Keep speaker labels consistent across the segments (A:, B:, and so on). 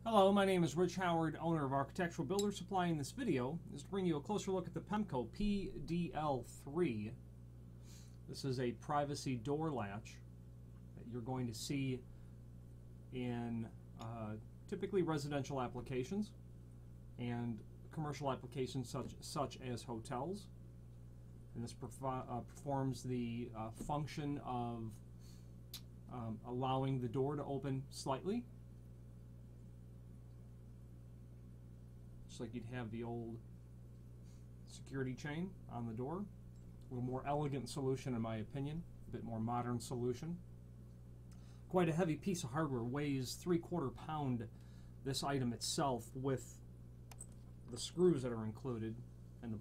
A: Hello, my name is Rich Howard, owner of Architectural Builder Supply. In this video is to bring you a closer look at the Pemko PDL3. This is a privacy door latch that you're going to see in typically residential applications and commercial applications such as hotels. And this performs the function of allowing the door to open slightly, just like you'd have the old security chain on the door. A little more elegant solution in my opinion, a bit more modern solution. Quite a heavy piece of hardware, weighs 3/4 pound, this item itself, with the screws that are included and the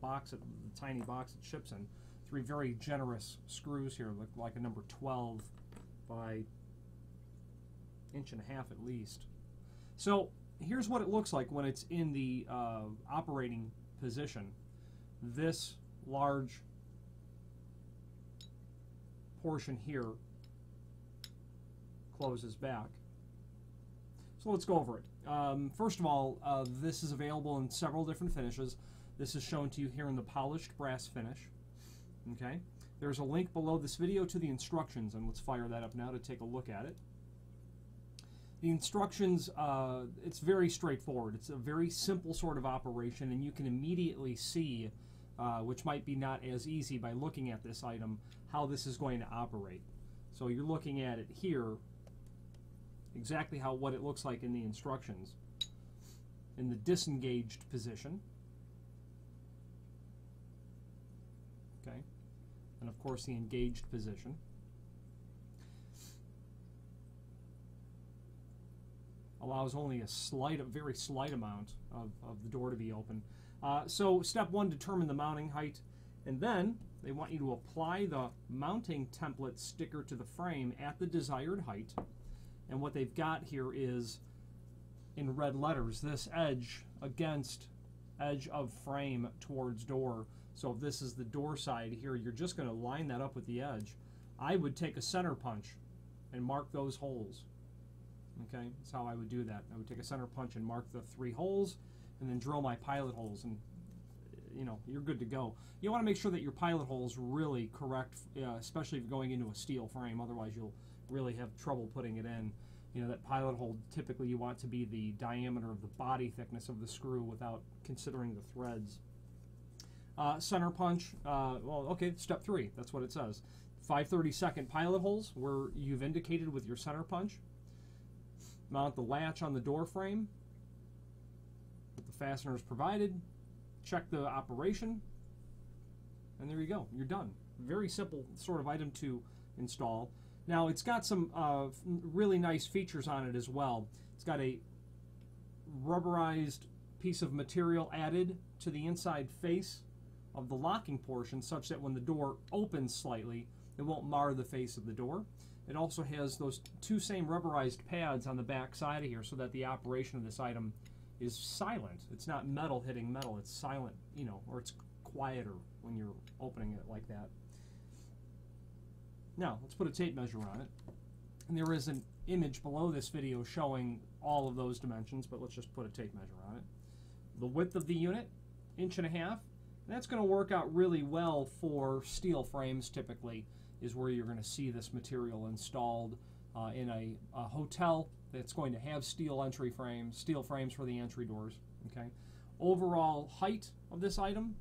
A: tiny box it ships in. 3 very generous screws here, look like a number 12 by 1.5 inches at least. So here's what it looks like when it's in the operating position. This large portion here closes back. So let's go over it. First of all, this is available in several different finishes. This is shown to you here in the polished brass finish. Okay, there's a link below this video to the instructions, and let's fire that up now to take a look at it. The instructions, it's very straightforward. It's a very simple sort of operation, and you can immediately see, which might be not as easy by looking at this item, how this is going to operate. So you're looking at it here, exactly what it looks like in the instructions. In the disengaged position. Okay, and of course the engaged position. Allows only a very slight amount of the door to be open. So step 1, determine the mounting height, and then they want you to apply the mounting template sticker to the frame at the desired height. And what they've got here is, in red letters, this edge against edge of frame towards door. So if this is the door side here, you're just going to line that up with the edge. I would take a center punch and mark those holes. Okay, that's how I would do that. I would take a center punch and mark the 3 holes, and then drill my pilot holes, and you're good to go. You want to make sure that your pilot hole's really correct, especially if you're going into a steel frame. Otherwise, you'll really have trouble putting it in. That pilot hole, typically you want to be the diameter of the body thickness of the screw without considering the threads. Center punch, well, okay, step 3, that's what it says. 5/32 pilot holes where you've indicated with your center punch. Mount the latch on the door frame with the fasteners provided. Check the operation, and there you go. You're done. Very simple sort of item to install. Now it's got some really nice features on it as well. It's got a rubberized piece of material added to the inside face of the locking portion, such that when the door opens slightly, it won't mar the face of the door. It also has those 2 same rubberized pads on the back side of here, so that the operation of this item is silent. It's not metal hitting metal, it's silent, or it's quieter when you're opening it like that. Now, let's put a tape measure on it. And there is an image below this video showing all of those dimensions, but let's just put a tape measure on it. The width of the unit, 1.5 inches. That's going to work out really well for steel frames typically, is where you're going to see this material installed in a hotel that's going to have steel frames for the entry doors. Okay. Overall height of this item,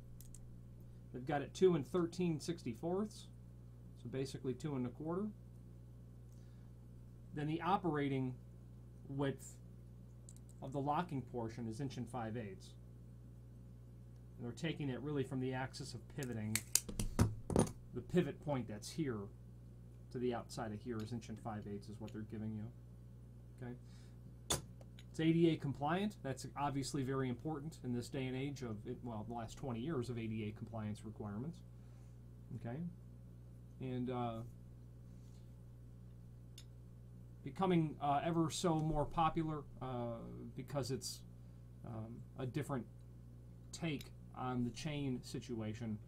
A: they've got it 2 13/64, so basically 2 1/4. Then the operating width of the locking portion is 1 5/8. And they're taking it really from the axis of pivoting. The pivot point that's here to the outside of here is 1 5/8 is what they're giving you. Okay, it's ADA compliant. That's obviously very important in this day and age of the last 20 years of ADA compliance requirements. Okay, and becoming ever so more popular because it's a different take on the chain situation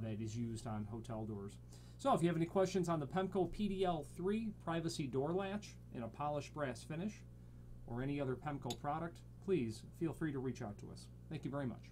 A: that is used on hotel doors. So if you have any questions on the Pemko PDL3 privacy door latch in a polished brass finish, or any other Pemko product, please feel free to reach out to us. Thank you very much.